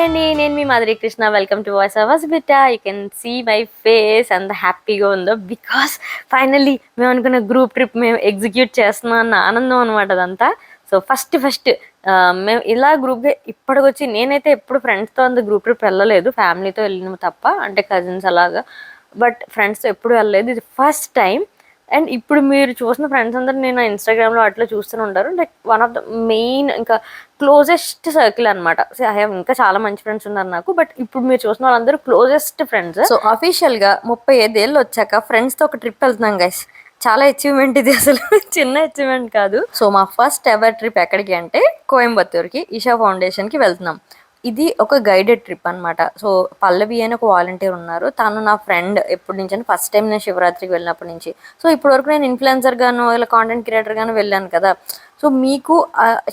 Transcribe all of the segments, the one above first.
అండి, నేను మీ Madhuri Krishna. Welcome to voice of Bitta. You can see my face అంత హ్యాపీగా ఉందో బికాస్ ఫైనల్లీ మేము అనుకున్న గ్రూప్ ట్రిప్ మేము ఎగ్జిక్యూట్ చేస్తున్నాం అన్న ఆనందం అనమాట అదంతా. సో ఫస్ట్ మేము ఇలా గ్రూప్గా ఇప్పటికొచ్చి నేనైతే ఎప్పుడు ఫ్రెండ్స్తో అంత గ్రూప్ ట్రిప్ వెళ్ళలేదు, ఫ్యామిలీతో వెళ్ళిన తప్ప, అంటే కజిన్స్ అలాగా. బట్ ఫ్రెండ్స్తో ఎప్పుడు వెళ్ళలేదు, ఇది ఫస్ట్ టైం. అండ్ ఇప్పుడు మీరు చూసిన ఫ్రెండ్స్ అందరూ నేను ఇన్స్టాగ్రామ్లో అట్లా చూస్తూనే ఉంటారు. Like one of the main ఇంకా క్లోజెస్ట్ సర్కిల్ అనమాట. ఐ హావ్ ఇంకా చాలా మంచి ఫ్రెండ్స్ ఉన్నారు నాకు, బట్ ఇప్పుడు మీరు చూసిన వాళ్ళందరూ క్లోజెస్ట్ ఫ్రెండ్స్. సో అఫీషియల్గా 35 ఏళ్ళు వచ్చాక ఫ్రెండ్స్తో ఒక ట్రిప్ వెళ్తున్నాం గైస్. చాలా అచీవ్మెంట్ ఇది, అసలు చిన్న అచీవ్మెంట్ కాదు. సో మా ఫస్ట్ ఎవర్ ట్రిప్ ఎక్కడికి అంటే కోయంబత్తూర్కి, ఈషా ఫౌండేషన్కి వెళ్తున్నాం. ఇది ఒక గైడెడ్ ట్రిప్ అనమాట. సో పల్లవి అని ఒక వాలంటీర్ ఉన్నారు, తను నా ఫ్రెండ్ ఎప్పటి నుంచి అంటే ఫస్ట్ టైం నేను శివరాత్రికి వెళ్ళినప్పటి నుంచి. సో ఇప్పటివరకు నేను ఇన్ఫ్లుయెన్సర్ గాను ఇలా కాంటెంట్ క్రియేటర్ గాను వెళ్ళాను కదా. సో మీకు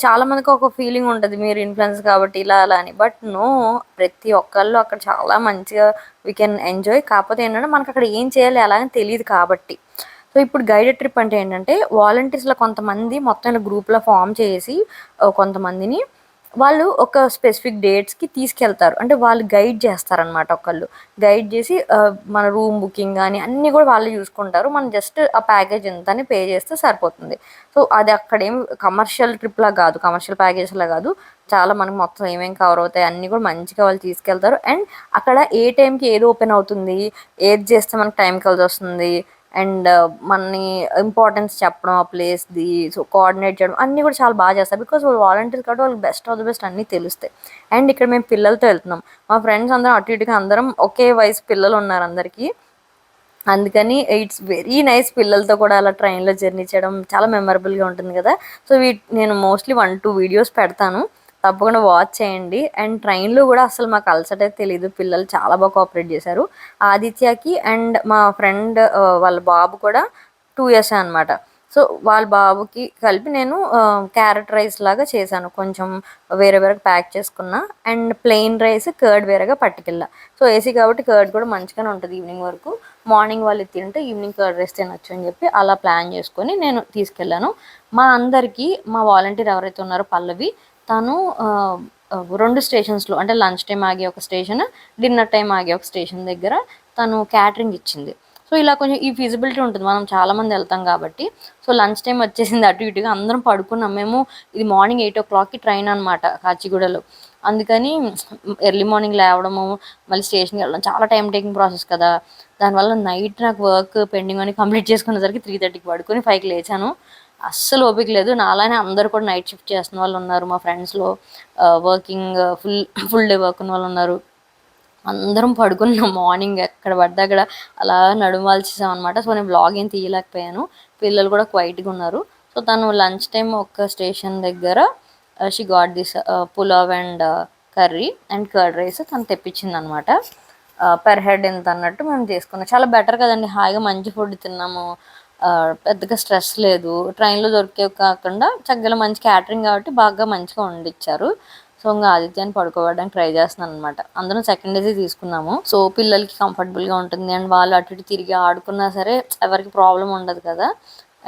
చాలా మందికి ఒక ఫీలింగ్ ఉంటుంది మీరు ఇన్ఫ్లుయెన్సర్ కాబట్టి ఇలా అలా అని, బట్ నో, ప్రతి ఒక్కళ్ళు అక్కడ చాలా మంచిగా వీ కెన్ ఎంజాయ్. కాకపోతే ఏంటంటే మనకు అక్కడ ఏం చేయాలి అలాగని తెలియదు కాబట్టి. సో ఇప్పుడు గైడెడ్ ట్రిప్ అంటే ఏంటంటే వాలంటీర్స్లో కొంతమంది మొత్తం ఇలా గ్రూప్లో ఫామ్ చేసి కొంతమందిని వాళ్ళు ఒక స్పెసిఫిక్ డేట్స్కి తీసుకెళ్తారు. అంటే వాళ్ళు గైడ్ చేస్తారనమాట. ఒకళ్ళు గైడ్ చేసి మన రూమ్ బుకింగ్ కానీ అన్నీ కూడా వాళ్ళు చూసుకుంటారు. మనం జస్ట్ ఆ ప్యాకేజ్ ఎంత అని పే చేస్తే సరిపోతుంది. సో అది అక్కడ ఏం కమర్షియల్ ట్రిప్లా కాదు, కమర్షియల్ ప్యాకేజ్లా కాదు. చాలా మనకు మొత్తం ఏమేమి కవర్ అవుతాయి అన్నీ కూడా మంచిగా వాళ్ళు తీసుకెళ్తారు. అండ్ అక్కడ ఏ టైంకి ఏది ఓపెన్ అవుతుంది, ఏది చేస్తే మనకు టైం కలిసి వస్తుంది, అండ్ మనని ఇంపార్టెన్స్ చెప్పడం ఆ ప్లేస్ది, సో కోఆర్డినేట్ చేయడం అన్నీ కూడా చాలా బాగా చేస్తారు. బికాస్ వాళ్ళు వాలంటీర్స్ కాబట్టి వాళ్ళకి బెస్ట్ ఆఫ్ ద బెస్ట్ అన్నీ తెలుస్తాయి. అండ్ ఇక్కడ మేము పిల్లలతో వెళ్తున్నాం. మా ఫ్రెండ్స్ అందరం అటు ఇటుగా అందరం ఒకే వయసు పిల్లలు ఉన్నారు అందరికీ. అందుకని ఇట్స్ వెరీ నైస్ పిల్లలతో కూడా అలా ట్రైన్లో జర్నీ చేయడం చాలా మెమరబుల్గా ఉంటుంది కదా. సో నేను మోస్ట్లీ 1-2 వీడియోస్ పెడతాను, తప్పకుండా వాచ్ చేయండి. అండ్ ట్రైన్లో కూడా అసలు మాకు అలసట అయితే తెలీదు, పిల్లలు చాలా బాగా కోఆపరేట్ చేశారు. ఆదిత్యకి అండ్ మా ఫ్రెండ్ వాళ్ళ బాబు కూడా 2 years అనమాట. సో వాళ్ళ బాబుకి కలిపి నేను క్యారెట్ రైస్ లాగా చేశాను, కొంచెం వేరే వేరే ప్యాక్ చేసుకున్నా. అండ్ ప్లెయిన్ రైస్ కర్డ్ వేరేగా పట్టుకెళ్ళా. సో ఏసీ కాబట్టి కర్డ్ కూడా మంచిగానే ఉంటుంది ఈవినింగ్ వరకు. మార్నింగ్ వాళ్ళు తింటే ఈవినింగ్ కర్డ్ రైస్ తినొచ్చు అని చెప్పి అలా ప్లాన్ చేసుకొని నేను తీసుకెళ్ళాను. మా అందరికీ మా వాలంటీర్ ఎవరైతే ఉన్నారో పల్లవి, తను 2 స్టేషన్స్లో అంటే లంచ్ టైం ఆగే ఒక స్టేషన్, డిన్నర్ టైం ఆగే ఒక స్టేషన్ దగ్గర తను క్యాటరింగ్ ఇచ్చింది. సో ఇలా కొంచెం ఈ ఫీజిబిలిటీ ఉంటుంది, మనం చాలామంది వెళ్తాం కాబట్టి. సో లంచ్ టైం వచ్చేసింది, అటు ఇటుగా అందరం పడుకున్నాం. మేము ఇది మార్నింగ్ 8 o'clockకి ట్రైన్ అనమాట కాచిగూడలో. అందుకని ఎర్లీ మార్నింగ్ లేవడము, మళ్ళీ స్టేషన్కి వెళ్ళడం చాలా టైం టేకింగ్ ప్రాసెస్ కదా. దానివల్ల నైట్ నాకు వర్క్ పెండింగ్ అని కంప్లీట్ చేసుకునేసరికి 3:30కి పడుకొని 5కి లేచాను. అస్సలు ఓపిక లేదు. నాలానే అందరూ కూడా నైట్ షిఫ్ట్ చేస్తున్న వాళ్ళు ఉన్నారు మా ఫ్రెండ్స్లో, వర్కింగ్ ఫుల్ డే వర్క్ ఉన్న వాళ్ళు ఉన్నారు. అందరం పడుకున్నాం. మార్నింగ్ ఎక్కడ పడితే అక్కడ అలా నడుమాల్చేసాం అనమాట. సో నేను బ్లాగ్ ఏం తీయలేకపోయాను, పిల్లలు కూడా క్వైట్గా ఉన్నారు. సో తను లంచ్ టైం ఒక స్టేషన్ దగ్గర she got this pulao and curry and curd rice తను తెప్పించింది అనమాట. పెర్ హెడ్ ఎంత అన్నట్టు మేము తీసుకున్నాం. చాలా బెటర్ కదండి, హాయిగా మంచి ఫుడ్ తిన్నాము, పెద్దగా స్ట్రెస్ లేదు. ట్రైన్లో దొరికేవి కాకుండా చక్కగా మంచి క్యాటరింగ్ కాబట్టి బాగా మంచిగా వండిచ్చారు. సో ఇంకా ఆదిత్యాన్ని పడుకోవడానికి ట్రై చేస్తున్నాను అనమాట. అందరం సెకండ్ డేసే తీసుకున్నాము. సో పిల్లలకి కంఫర్టబుల్గా ఉంటుంది అండ్ వాళ్ళు అటు ఇటు తిరిగి ఆడుకున్నా సరే ఎవరికి ప్రాబ్లం ఉండదు కదా.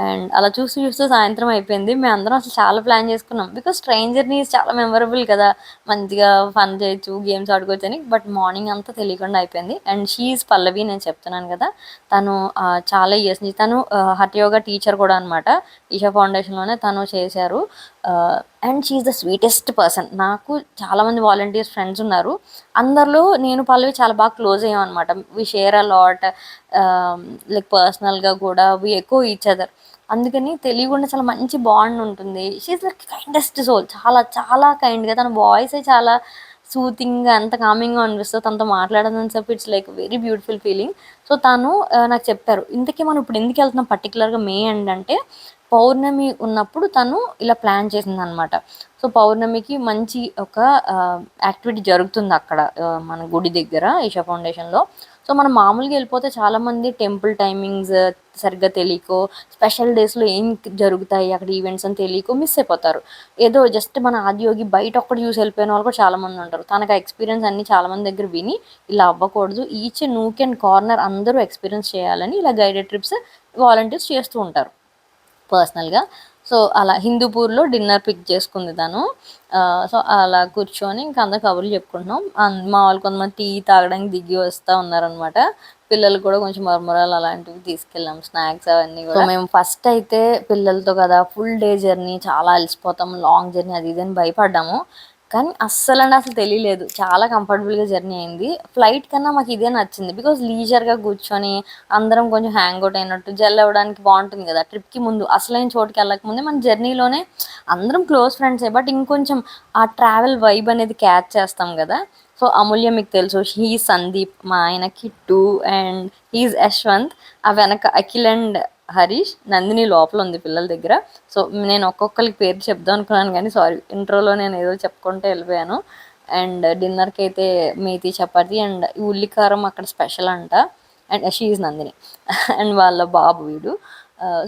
అండ్ అలా చూస్తూ చూస్తూ సాయంత్రం అయిపోయింది. మేము అందరం అసలు చాలా ప్లాన్ చేసుకున్నాం, బికాస్ ట్రైన్ జర్నీ చాలా మెమరబుల్ కదా, మంచిగా ఫన్ చేయొచ్చు, గేమ్స్ ఆడుకోవచ్చు అని. బట్ మార్నింగ్ అంతా తెలియకుండా అయిపోయింది. అండ్ షీఈ్ పల్లవి, నేను చెప్తున్నాను కదా, తను చాలా ఇయర్స్ నుంచి తను హఠ యోగా టీచర్ కూడా అనమాట. ఈషా ఫౌండేషన్లోనే తను చేశారు. And she's the sweetest person. నాకు చాలామంది వాలంటీర్స్ ఫ్రెండ్స్ ఉన్నారు, అందరిలో నేను పల్లవి చాలా బాగా క్లోజ్ అయ్యాం అనమాట. We share a lot, like పర్సనల్గా కూడా వి ఎక్కువ ఈచ్ అదర్. అందుకని తెలియకుండా చాలా మంచి బాండ్ ఉంటుంది. షీఈ్ లైక్ కైండెస్ట్ సోల్, చాలా చాలా కైండ్గా. తన వాయిసే చాలా సూతింగ్గా అంత కామింగ్గా అనిపిస్తుంది. తనతో మాట్లాడదని చెప్పి it's like very beautiful feeling. So తను నాకు చెప్పారు, ఇంతకీ మనం ఇప్పుడు ఎందుకు వెళ్తున్నాం పర్టికులర్గా మే ఎండ్ అంటే, పౌర్ణమి ఉన్నప్పుడు తను ఇలా ప్లాన్ చేసింది అనమాట. సో పౌర్ణమికి మంచి ఒక యాక్టివిటీ జరుగుతుంది అక్కడ మన గుడి దగ్గర ఈషా ఫౌండేషన్లో. సో మనం మామూలుగా వెళ్ళిపోతే చాలామంది టెంపుల్ టైమింగ్స్ సరిగ్గా తెలియకో, స్పెషల్ డేస్లో ఏం జరుగుతాయి అక్కడ ఈవెంట్స్ అని తెలియకో మిస్ అయిపోతారు. ఏదో జస్ట్ మన ఆదియోగి బయట ఒక్కటి చూసి వెళ్ళిపోయిన వాళ్ళు కూడా చాలామంది ఉంటారు. తనకు ఆ ఎక్స్పీరియన్స్ అన్ని చాలామంది దగ్గర విని ఇలా అవ్వకూడదు, ఈచ్ నూక్ అండ్ కార్నర్ అందరూ ఎక్స్పీరియన్స్ చేయాలని ఇలా గైడెడ్ ట్రిప్స్ వాలంటీర్స్ చేస్తూ ఉంటారు పర్సనల్గా. సో అలా హిందూపూర్లో డిన్నర్ పిక్ చేసుకుంది తను. సో అలా కూర్చొని ఇంకా అందరు కబుర్లు చెప్పుకుంటున్నాం. మా వాళ్ళు కొంతమంది టీ తాగడానికి దిగి వస్తూ ఉన్నారనమాట. పిల్లలు కూడా కొంచెం మరమరాలు అలాంటివి తీసుకెళ్ళాం, స్నాక్స్ అవన్నీ కూడా. సో మేము ఫస్ట్ అయితే పిల్లలతో కదా ఫుల్ డే జర్నీ, చాలా అలసిపోతాం, లాంగ్ జర్నీ అది ఇది అని భయపడ్డాము. కానీ అస్సలు తెలియలేదు, చాలా కంఫర్టబుల్గా జర్నీ అయింది. ఫ్లైట్ కన్నా మాకు ఇదే నచ్చింది. బికాజ్ లీజర్గా కూర్చొని అందరం కొంచెం హ్యాంగ్ అవుట్ అయినట్టు జెల్ అవ్వడానికి బాగుంటుంది కదా. ట్రిప్కి ముందు అసలైన చోటుకి వెళ్ళకముందే మన జర్నీలోనే అందరం క్లోజ్ ఫ్రెండ్సే, బట్ ఇంకొంచెం ఆ ట్రావెల్ వైబ్ అనేది క్యాచ్ చేస్తాం కదా. సో అమూల్య మీకు తెలుసు, హీ సందీప్, మా ఆయన కిట్టు అండ్ హీజ్ యశ్వంత్. ఆ వెనక అఖిల్ అండ్ హరీష్, నందిని లోపల ఉంది పిల్లల దగ్గర. సో నేను ఒక్కొక్కరికి పేరు చెప్దాం అనుకున్నాను కానీ సారీ, ఇంట్రోలో నేను ఏదో చెప్పుకుంటూ వెళ్ళిపోయాను. అండ్ డిన్నర్కి అయితే మేతి చపాతి అండ్ ఉల్లికారం అక్కడ స్పెషల్ అంట. అండ్ షీఈ్ నందిని అండ్ వాళ్ళ బాబు వీడు.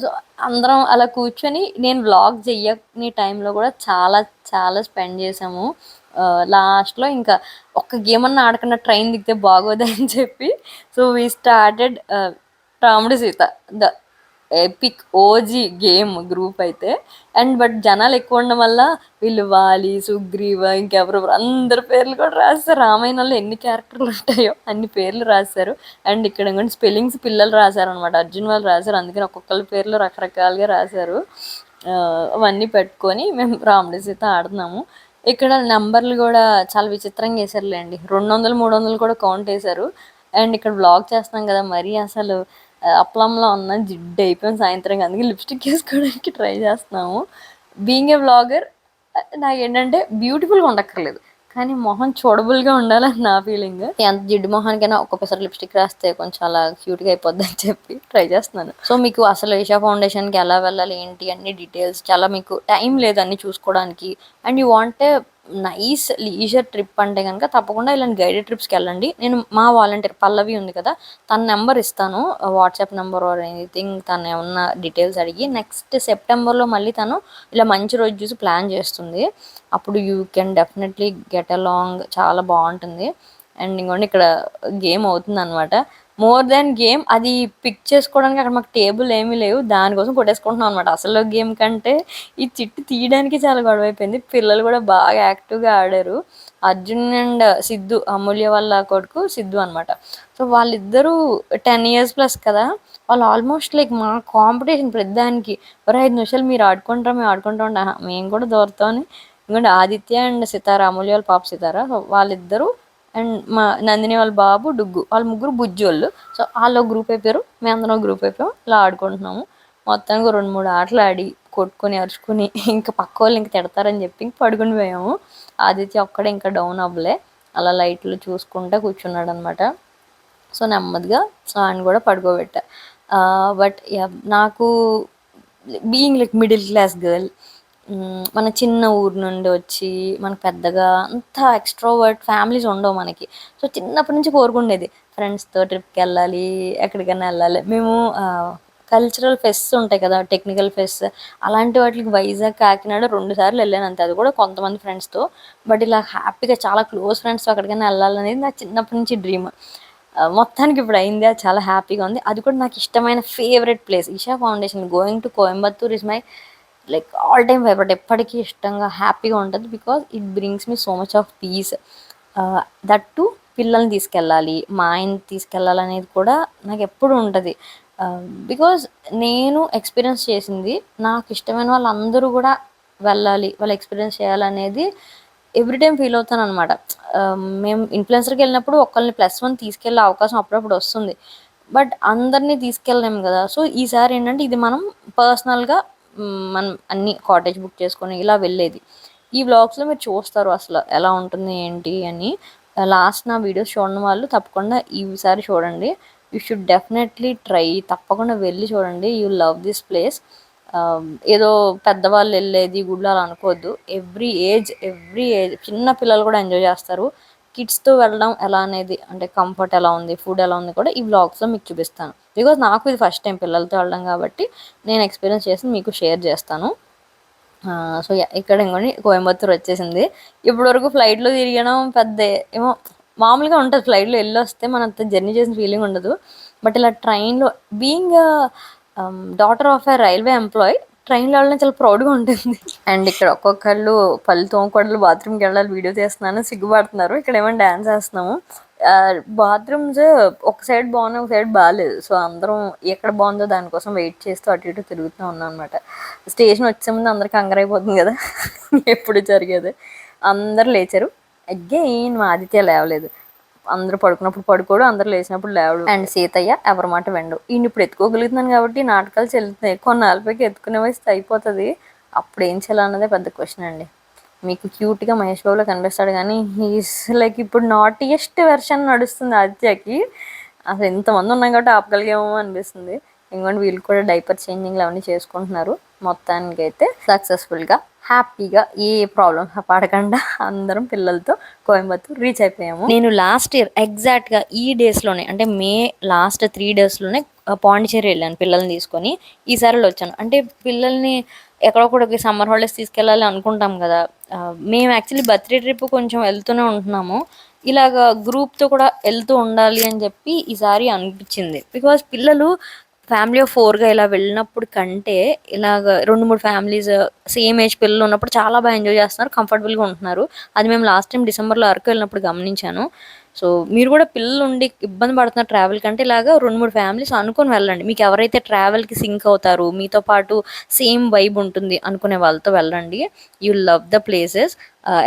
సో అందరం అలా కూర్చొని నేను వ్లాగ్ చెయ్యని టైంలో కూడా చాలా చాలా స్పెండ్ చేసాము. లాస్ట్లో ఇంకా ఒక్క గేమ్ అన్నా ఆడకుండా ట్రైన్ దిగితే బాగోదని చెప్పి సో వీ స్టార్టెడ్ రాముడి Sita, the epic OG game group అయితే. అండ్ బట్ జనాలు ఎక్కువ ఉండడం వల్ల వీళ్ళు వాలి, సుగ్రీవ, ఇంకెవరు అందరి పేర్లు కూడా రాస్తారు. రామాయణంలో ఎన్ని క్యారెక్టర్లు ఉంటాయో అన్ని పేర్లు రాశారు. అండ్ ఇక్కడ ఇంకొంచెం స్పెల్లింగ్స్ పిల్లలు రాశారు అనమాట, అర్జున్ వాళ్ళు రాశారు. అందుకని ఒక్కొక్కరి పేర్లు రకరకాలుగా రాశారు. అవన్నీ పెట్టుకొని మేము రాముడి సీత ఆడుతున్నాము. ఇక్కడ నెంబర్లు కూడా చాలా విచిత్రంగా వేసారులేండి, 200 300 కూడా కౌంట్ వేశారు. అండ్ ఇక్కడ బ్లాగ్ చేస్తున్నాం కదా, మరీ అసలు అప్పలంలో ఉన్న జిడ్డు అయిపోయింది సాయంత్రం, అందుకే లిప్స్టిక్ వేసుకోవడానికి ట్రై చేస్తున్నాము. బీయింగ్ ఏ వ్లాగర్ నాకు ఏంటంటే బ్యూటిఫుల్గా ఉండక్కర్లేదు, కానీ మొహం చూడబుల్గా ఉండాలని నా ఫీలింగ్. ఎంత జిడ్డు మొహానికైనా ఒక్కొక్కసారి లిప్స్టిక్ రాస్తే కొంచెం అలా క్యూట్గా అయిపోద్ది అని చెప్పి ట్రై చేస్తున్నాను. సో మీకు అసలు ఈషా ఫౌండేషన్కి ఎలా వెళ్ళాలి ఏంటి అన్ని డీటెయిల్స్, చాలా మీకు టైం లేదు అన్ని చూసుకోవడానికి, and you want nice leisure trip అంటే కనుక తప్పకుండా ఇలాంటి గైడెడ్ ట్రిప్స్కి వెళ్ళండి. నేను మా వాలంటీర్ పల్లవి ఉంది కదా, తన నెంబర్ ఇస్తాను, వాట్సాప్ నెంబర్ ఆర్ ఎనీథింగ్, తను ఏమన్నా డీటెయిల్స్ అడిగి. నెక్స్ట్ సెప్టెంబర్లో మళ్ళీ తను ఇలా మంచి రోజు చూసి ప్లాన్ చేస్తుంది. అప్పుడు you can definitely get along, చాలా బాగుంటుంది. అండ్ ఇంకోండి ఇక్కడ గేమ్ అవుతుంది అనమాట. మోర్ దాన్ గేమ్, అది పిక్ చేసుకోవడానికి అక్కడ మాకు టేబుల్ ఏమీ లేవు, దానికోసం కొట్టేసుకుంటున్నాం అనమాట. అసలు గేమ్ కంటే ఈ చిట్టు తీయడానికి చాలా గొడవ అయిపోయింది. పిల్లలు కూడా బాగా యాక్టివ్గా ఆడారు. అర్జున్ అండ్ సిద్ధు, అమూల్య వాళ్ళ కొడుకు సిద్ధు అనమాట. సో వాళ్ళిద్దరూ 10 years ప్లస్ కదా, వాళ్ళు ఆల్మోస్ట్ లైక్ మా కాంపిటీషన్ ప్రతిదానికి. ఒక 5 నిమిషాలు మీరు ఆడుకుంటారా, మేము ఆడుకుంటా ఉంటా, మేము కూడా దూరతామని. ఎందుకంటే ఆదిత్య అండ్ సితార, అమూల్య వాళ్ళ పాప సితార, సో వాళ్ళిద్దరూ అండ్ మా నందిని వాళ్ళ బాబు డుగ్గు, వాళ్ళ ముగ్గురు బుజ్జోళ్ళు. సో వాళ్ళు గ్రూప్ అయిపోయారు, మేము అందరం గ్రూప్ అయిపోయాం, ఇలా ఆడుకుంటున్నాము. మొత్తానికి 2 3 ఆటలు ఆడి కొట్టుకొని అరుచుకొని ఇంకా పక్క వాళ్ళు ఇంకా తిడతారని చెప్పి ఇంక పడుకుని పోయాము. ఆదిత్య ఒక్కడే ఇంకా డౌన్ అవ్వలే, అలా లైట్లు చూసుకుంటూ కూర్చున్నాడు అనమాట. సో నెమ్మదిగా ఆయన కూడా పడుకోబెట్టా. బట్ నాకు being like middle class girl, మన చిన్న ఊరు నుండి వచ్చి మనకు పెద్దగా అంత ఎక్స్ట్రోవర్ట్ ఫ్యామిలీస్ ఉండవు మనకి. సో చిన్నప్పటి నుంచి కోరుకుండేది ఫ్రెండ్స్తో ట్రిప్కి వెళ్ళాలి, ఎక్కడికైనా వెళ్ళాలి. మేము కల్చరల్ ఫెస్ట్స్ ఉంటాయి కదా, టెక్నికల్ ఫెస్ట్, అలాంటి వాటికి వైజాగ్, కాకినాడ 2 సార్లు వెళ్ళాను అంతే, అది కూడా కొంతమంది ఫ్రెండ్స్తో. బట్ ఇలా హ్యాపీగా చాలా క్లోజ్ ఫ్రెండ్స్తో ఎక్కడికైనా వెళ్ళాలనేది నాకు చిన్నప్పటి నుంచి డ్రీమ్. మొత్తానికి ఇప్పుడు అయింది, అది చాలా హ్యాపీగా ఉంది. అది కూడా నాకు ఇష్టమైన favourite place Isha foundation. Going to Coimbatore is my like all time favourite, ఎప్పటికీ ఇష్టంగా హ్యాపీగా ఉంటుంది. Because it brings me so much of peace. That too పిల్లల్ని తీసుకెళ్ళాలి, మా ఆయన్ని తీసుకెళ్ళాలనేది కూడా నాకు ఎప్పుడు ఉంటుంది. బికాజ్ నేను ఎక్స్పీరియన్స్ చేసింది, నాకు ఇష్టమైన వాళ్ళందరూ కూడా వెళ్ళాలి, వాళ్ళు ఎక్స్పీరియన్స్ చేయాలనేది ఎవ్రీ టైం ఫీల్ అవుతాను అనమాట. మేము ఇన్ఫ్లుయెన్సర్కి వెళ్ళినప్పుడు ఒకళ్ళని +1 తీసుకెళ్ళే అవకాశం అప్పుడప్పుడు వస్తుంది, బట్ అందరినీ తీసుకెళ్ళలేము కదా. సో ఈసారి ఏంటంటే ఇది మనం పర్సనల్గా మనం అన్ని కాటేజ్ బుక్ చేసుకొని ఇలా వెళ్ళేది. ఈ వ్లాగ్స్లో మీరు చూస్తారు అసలు ఎలా ఉంటుంది ఏంటి అని. లాస్ట్ నా వీడియోస్ చూడని వాళ్ళు తప్పకుండా ఈసారి చూడండి. యూ షుడ్ డెఫినెట్లీ ట్రై, తప్పకుండా వెళ్ళి చూడండి, యూ లవ్ దిస్ ప్లేస్. ఏదో పెద్దవాళ్ళు వెళ్ళేది గుడిలో అలా అనుకోవద్దు. ఎవ్రీ ఏజ్ చిన్న పిల్లలు కూడా ఎంజాయ్ చేస్తారు. కిడ్స్తో వెళ్ళడం ఎలా అనేది, అంటే కంఫర్ట్ ఎలా ఉంది, ఫుడ్ ఎలా ఉంది కూడా ఈ వ్లాగ్స్లో మీకు చూపిస్తాను. బికాజ్ నాకు ఇది ఫస్ట్ టైం పిల్లలతో వెళ్ళడం కాబట్టి నేను ఎక్స్పీరియన్స్ చేసి మీకు షేర్ చేస్తాను. సో ఇక్కడ ఇంకోండి కోయంబత్తూర్ వచ్చేసింది. ఇప్పటి వరకు ఫ్లైట్లో తిరగడం పెద్ద ఏమో మామూలుగా ఉంటుంది, ఫ్లైట్లో వెళ్ళి వస్తే మన అంత జర్నీ చేసిన ఫీలింగ్ ఉండదు. బట్ ఇలా ట్రైన్లో, being daughter of a railway employee, ట్రైన్లో వెళ్ళడం చాలా ప్రౌడ్గా ఉంటుంది. అండ్ ఇక్కడ ఒక్కొక్కళ్ళు పళ్ళు తోముకోవడాలు బాత్రూమ్కి వెళ్ళాలి వీడియో తీస్తున్నాను సిగ్గుపడుతున్నారు. ఇక్కడ ఏమైనా డ్యాన్స్ వేస్తున్నాము. బాత్రూమ్స్ ఒక సైడ్ బాగున్నాయి, ఒక సైడ్ బాగాలేదు. సో అందరం ఎక్కడ బాగుందో దానికోసం వెయిట్ చేస్తూ అటు ఇటు తిరుగుతూ ఉన్నాం అనమాట. స్టేషన్ వచ్చే ముందు అందరికి కంగారైపోతుంది కదా ఎప్పుడు జరిగేది. అందరు లేచారు. అగైన్ మా ఆదిత్య లేవలేదు. అందరూ పడుకున్నప్పుడు పడుకోడు, అందరు లేచినప్పుడు లేవడు. అండ్ సీతయ్య ఎవరి మాట వెండు. ఈయన ఇప్పుడు ఎత్తుకోగలుగుతున్నాను కాబట్టి నాటకాలు చెల్లుతున్నాయి. కొన్నాళ్ళపైకి ఎత్తుకునే వయసు అయిపోతుంది. అప్పుడు ఏం చేయాలన్నదే పెద్ద క్వశ్చన్ అండి. మీకు క్యూట్గా మహేష్ బాబులో కనిపిస్తాడు కానీ హీస్ లైక్ ఇప్పుడు నాటియెస్ట్ వెర్షన్ నడుస్తుంది ఆదిత్యకి. అసలు ఎంతమంది ఉన్నాం కాబట్టి ఆపగలిగేమో అనిపిస్తుంది. ఇంకోటి వీళ్ళు కూడా డైపర్ చేంజింగ్లు అవన్నీ చేసుకుంటున్నారు. మొత్తానికి అయితే సక్సెస్ఫుల్గా హ్యాపీగా ఏ ప్రాబ్లమ్ పడకుండా అందరం పిల్లలతో కోయంబత్తూర్ రీచ్ అయిపోయాము. నేను లాస్ట్ ఇయర్ ఎగ్జాక్ట్గా ఈ డేస్లోనే అంటే మే లాస్ట్ 3 daysలోనే పాండిచేరి వెళ్ళాను పిల్లల్ని తీసుకొని. ఈసారి వచ్చాను అంటే పిల్లల్ని ఎక్కడొక్కడికి సమ్మర్ హాలిడేస్ తీసుకెళ్ళాలి అనుకుంటాం కదా. మేము యాక్చువల్లీ బర్త్డే ట్రిప్ కొంచెం వెళ్తూనే ఉంటున్నాము. ఇలాగ గ్రూప్తో కూడా వెళ్తూ ఉండాలి అని చెప్పి ఈసారి అనిపించింది. బికాజ్ పిల్లలు ఫ్యామిలీ ఆఫ్ 4గా ఇలా వెళ్ళినప్పుడు కంటే ఇలాగ 2-3 ఫ్యామిలీస్ సేమ్ ఏజ్ పిల్లలు ఉన్నప్పుడు చాలా బాగా ఎంజాయ్ చేస్తున్నారు, కంఫర్టబుల్గా ఉంటున్నారు. అది మేము లాస్ట్ టైం డిసెంబర్లో అరకు వెళ్ళినప్పుడు గమనించాను. సో మీరు కూడా పిల్లలు ఉండి ఇబ్బంది పడుతున్న ట్రావెల్ కంటే ఇలాగా 2-3 ఫ్యామిలీస్ అనుకొని వెళ్ళండి. మీకు ఎవరైతే ట్రావెల్కి సింక్ అవుతారు, మీతో పాటు సేమ్ వైబ్ ఉంటుంది అనుకునే వాళ్ళతో వెళ్ళండి. You love the places.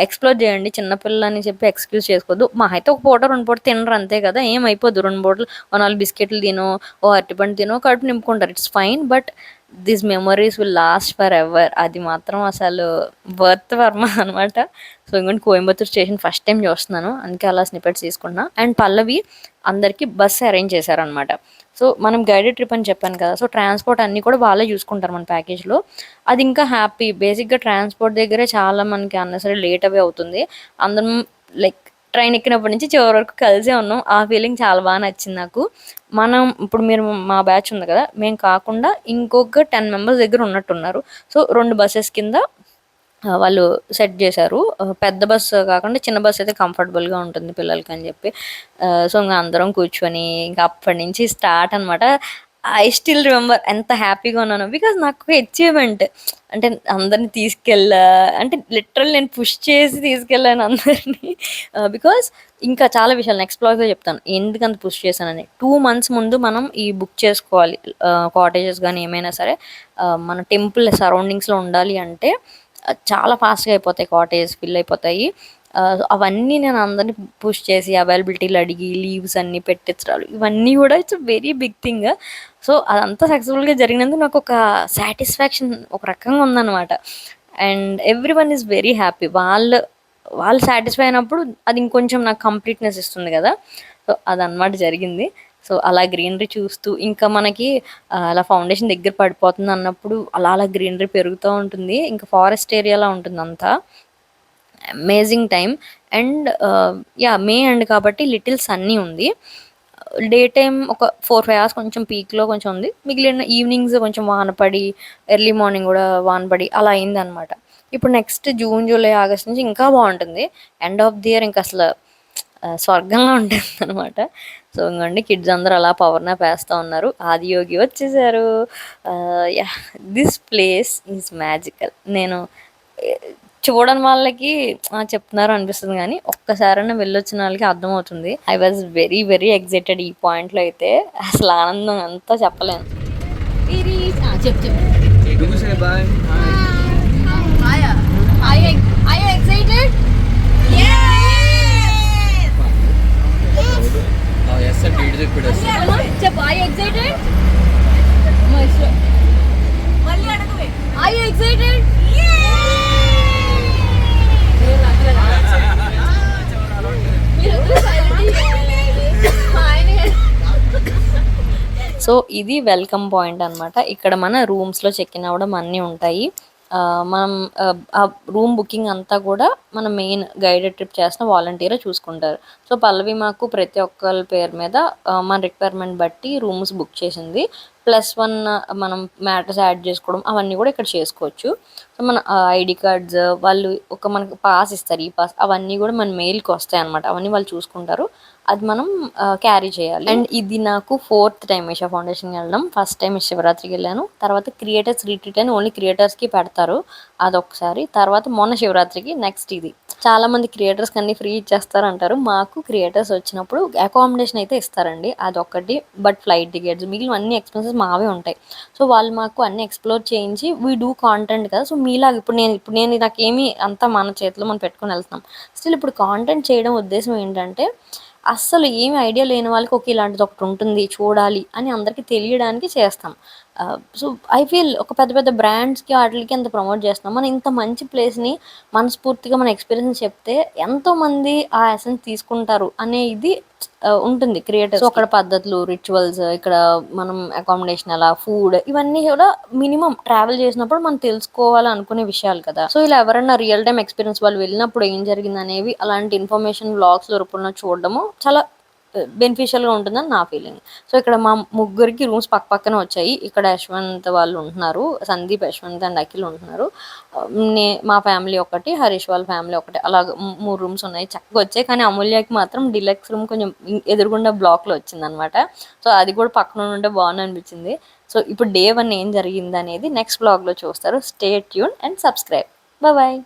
Explore చేయండి. చిన్నపిల్లలని చెప్పి ఎక్స్క్యూజ్ చేసుకోవద్దు. మా అయితే ఒక పూట 2 పూట తినరు అంతే కదా, ఏం అయిపోద్దు. 2 పూటలు 4 బిస్కెట్లు తినో, అరటిపండు తినో కడుపు నింపుకుంటారు. It's fine. But these memories will last for ever. అది మాత్రం అసలు వర్త్ వర్మ అనమాట. సో ఇంకోటి కోయంబత్తూర్ స్టేషన్ ఫస్ట్ టైం చూస్తున్నాను, అందుకే అలా స్నిపెట్స్ తీసుకున్నా. అండ్ పల్లవి అందరికీ బస్సు అరేంజ్ చేశారనమాట. సో మనం గైడెడ్ ట్రిప్ అని చెప్పాను కదా, సో ట్రాన్స్పోర్ట్ అన్నీ కూడా వాళ్ళే చూసుకుంటారు మన ప్యాకేజ్లో. అది ఇంకా హ్యాపీ. బేసిక్గా ట్రాన్స్పోర్ట్ దగ్గరే చాలా మనకి అన్నసరి లేట్ అవే అవుతుంది. అందరం లైక్ ట్రైన్ ఎక్కినప్పటి నుంచి చివరి వరకు కలిసే ఉన్నాం. ఆ ఫీలింగ్ చాలా బాగా నచ్చింది నాకు. మనం ఇప్పుడు మీరు మా బ్యాచ్ ఉంది కదా, మేము కాకుండా ఇంకొక 10 members దగ్గర ఉన్నట్టున్నారు. సో 2 buses కింద వాళ్ళు సెట్ చేశారు. పెద్ద బస్సు కాకుండా చిన్న బస్సు అయితే కంఫర్టబుల్గా ఉంటుంది పిల్లలకి అని చెప్పి. సో ఇంకా అందరం కూర్చొని ఇంకా అప్పటి నుంచి స్టార్ట్ అనమాట. ఐ స్టిల్ రిమెంబర్ ఎంత హ్యాపీగా ఉన్నాను. బికాజ్ నాకు అచీవ్మెంట్ అంటే అందరిని అంటే లిటరల్ నేను పుష్ చేసి తీసుకెళ్ళాను అందరినీ. బికాజ్ ఇంకా చాలా విషయాలు ఎక్స్ప్లోర్గా చెప్తాను ఎందుకంత పుష్ చేశానని. 2 months ముందు మనం ఈ బుక్ చేసుకోవాలి. కాటేజెస్ కానీ ఏమైనా సరే మన టెంపుల్ సరౌండింగ్స్లో ఉండాలి అంటే చాలా ఫాస్ట్గా అయిపోతాయి, కాటేజెస్ ఫిల్ అయిపోతాయి. అవన్నీ నేను అందరినీ పుష్ చేసి అవైలబిలిటీలు అడిగి లీవ్స్ అన్నీ పెట్టించడాలు ఇవన్నీ కూడా it's very big thing. So అదంతా సక్సెస్ఫుల్గా జరిగినందుకు నాకు ఒక సాటిస్ఫాక్షన్ ఒక రకంగా ఉందన్నమాట. And every one is very happy. వాళ్ళు సాటిస్ఫై అయినప్పుడు అది ఇంకొంచెం నాకు కంప్లీట్నెస్ ఇస్తుంది కదా. సో అదనమాట జరిగింది. సో అలా గ్రీనరీ చూస్తూ ఇంకా మనకి అలా ఫౌండేషన్ దగ్గర పడిపోతుంది అన్నప్పుడు అలా గ్రీనరీ పెరుగుతూ ఉంటుంది. ఇంకా ఫారెస్ట్ ఏరియాలా ఉంటుంది అంతా. Amazing time. And May end కాబట్టి లిటిల్ సన్నీ ఉంది. డే టైం ఒక 4-5 hours కొంచెం పీక్లో కొంచెం ఉంది. మిగిలిన ఈవినింగ్స్ కొంచెం వానపడి ఎర్లీ మార్నింగ్ కూడా వానపడి అలా అయిందనమాట. ఇప్పుడు నెక్స్ట్ జూన్, జూలై, ఆగస్ట్ నుంచి ఇంకా బాగుంటుంది. ఎండ్ ఆఫ్ ది ఇయర్ ఇంకా అసలు స్వర్గంగా ఉంటుంది అనమాట. సో ఇంకోండి కిడ్స్ అందరూ అలా పవర్ నాప్ వేస్తూ ఉన్నారు. ఆదియోగి వచ్చేసారు. This place is magical. నేను చూడని వాళ్ళకి చెప్తున్నారు అనిపిస్తుంది కానీ ఒక్కసారైనా వెళ్ళొచ్చిన వాళ్ళకి అర్థమవుతుంది. I was very very excited. ఈ పాయింట్లో అయితే అసలు ఆనందం అంతా చెప్పలేను. సో ఇది వెల్కమ్ పాయింట్ అనమాట. ఇక్కడ మన రూమ్స్లో చెక్ ఇన్ అవ్వడం అన్నీ ఉంటాయి. మనం ఆ రూమ్ బుకింగ్ అంతా కూడా మన మెయిన్ గైడెడ్ ట్రిప్ చేసిన వాలంటీరే చూసుకుంటారు. సో పల్లవి మాకు ప్రతి ఒక్కరి పేరు మీద మన రిక్వైర్మెంట్ బట్టి రూమ్స్ బుక్ చేసింది. +1 మనం మ్యాటర్స్ యాడ్ చేసుకోవడం అవన్నీ కూడా ఇక్కడ చేసుకోవచ్చు. సో మన ఐడి కార్డ్స్ వాళ్ళు మనకు పాస్ ఇస్తారు, ఈ పాస్ అవన్నీ కూడా మన మెయిల్కి వస్తాయి అనమాట. అవన్నీ వాళ్ళు చూసుకుంటారు, అది మనం క్యారీ చేయాలి. అండ్ ఇది నాకు 4th టైం ఈషా ఫౌండేషన్కి వెళ్ళడం. ఫస్ట్ టైం శివరాత్రికి వెళ్ళాను, తర్వాత క్రియేటర్స్ రిట్రీట్ అని ఓన్లీ క్రియేటర్స్కి పెడతారు అదొకసారి, తర్వాత మొన్న శివరాత్రికి, నెక్స్ట్ ఇది. చాలా మంది క్రియేటర్స్కి అన్ని ఫ్రీ ఇచ్చేస్తారు అంటారు, మాకు క్రియేటర్స్ వచ్చినప్పుడు అకామిడేషన్ అయితే ఇస్తారండి అదొకటి. బట్ ఫ్లైట్ టికెట్స్ మిగిలిన అన్ని ఎక్స్పెన్సెస్ మావే ఉంటాయి. సో వాళ్ళు మాకు అన్ని ఎక్స్ప్లోర్ చేయించి వీ డూ కాంటెంట్ కదా. సో మీలాగా ఇప్పుడు నేను నాకేమీ అంతా మన చేతిలో మనం పెట్టుకొని వెళ్తున్నాం. స్టిల్ ఇప్పుడు కాంటెంట్ చేయడం ఉద్దేశం ఏంటంటే అస్సలు ఏమి ఐడియా లేని వాళ్ళకి ఓకే ఇలాంటిది ఒకటి ఉంటుంది చూడాలి అని అందరికీ తెలియడానికి చేస్తాం. సో ఐ ఫీల్ ఒక పెద్ద పెద్ద బ్రాండ్స్కి వాటికి అంత ప్రమోట్ చేస్తున్నాం, మనం ఇంత మంచి ప్లేస్ని మనస్ఫూర్తిగా మన ఎక్స్పీరియన్స్ చెప్తే ఎంతోమంది ఆ ఎసెన్స్ తీసుకుంటారు అనే ఇది ఉంటుంది క్రియేటర్స్. అక్కడ పద్ధతులు, రిచువల్స్, ఇక్కడ మనం అకామిడేషన్ ఎలా, ఫుడ్, ఇవన్నీ కూడా మినిమం ట్రావెల్ చేసినప్పుడు మనం తెలుసుకోవాలి అనుకునే విషయాలు కదా. సో ఇలా ఎవరైనా రియల్ టైమ్ ఎక్స్పీరియన్స్ వాళ్ళు వెళ్ళినప్పుడు ఏం జరిగింది అనేవి అలాంటి ఇన్ఫర్మేషన్ వ్లాగ్స్లో రూపంలో చూడడము చాలా బెనిఫిషియల్గా ఉంటుందని నా ఫీలింగ్. సో ఇక్కడ మా ముగ్గురికి రూమ్స్ పక్క పక్కన వచ్చాయి. ఇక్కడ యశ్వంత్ వాళ్ళు ఉంటున్నారు, సందీప్, యశ్వంత్ అండ్ అఖిల్ ఉంటున్నారు. మా ఫ్యామిలీ ఒకటి, హరీష్ వాళ్ళ ఫ్యామిలీ ఒకటి, అలాగ 3 రూమ్స్ ఉన్నాయి, చక్కగా వచ్చాయి. కానీ అమూల్యకి మాత్రం డిలక్స్ రూమ్ కొంచెం ఎదురుగుండా బ్లాక్లో వచ్చిందనమాట. సో అది కూడా పక్కన ఉంటే బాగుంది అనిపించింది. సో ఇప్పుడు డే 1 ఏం జరిగింది అనేది నెక్స్ట్ బ్లాగ్లో చూస్తారు. Stay tune and subscribe. Bye.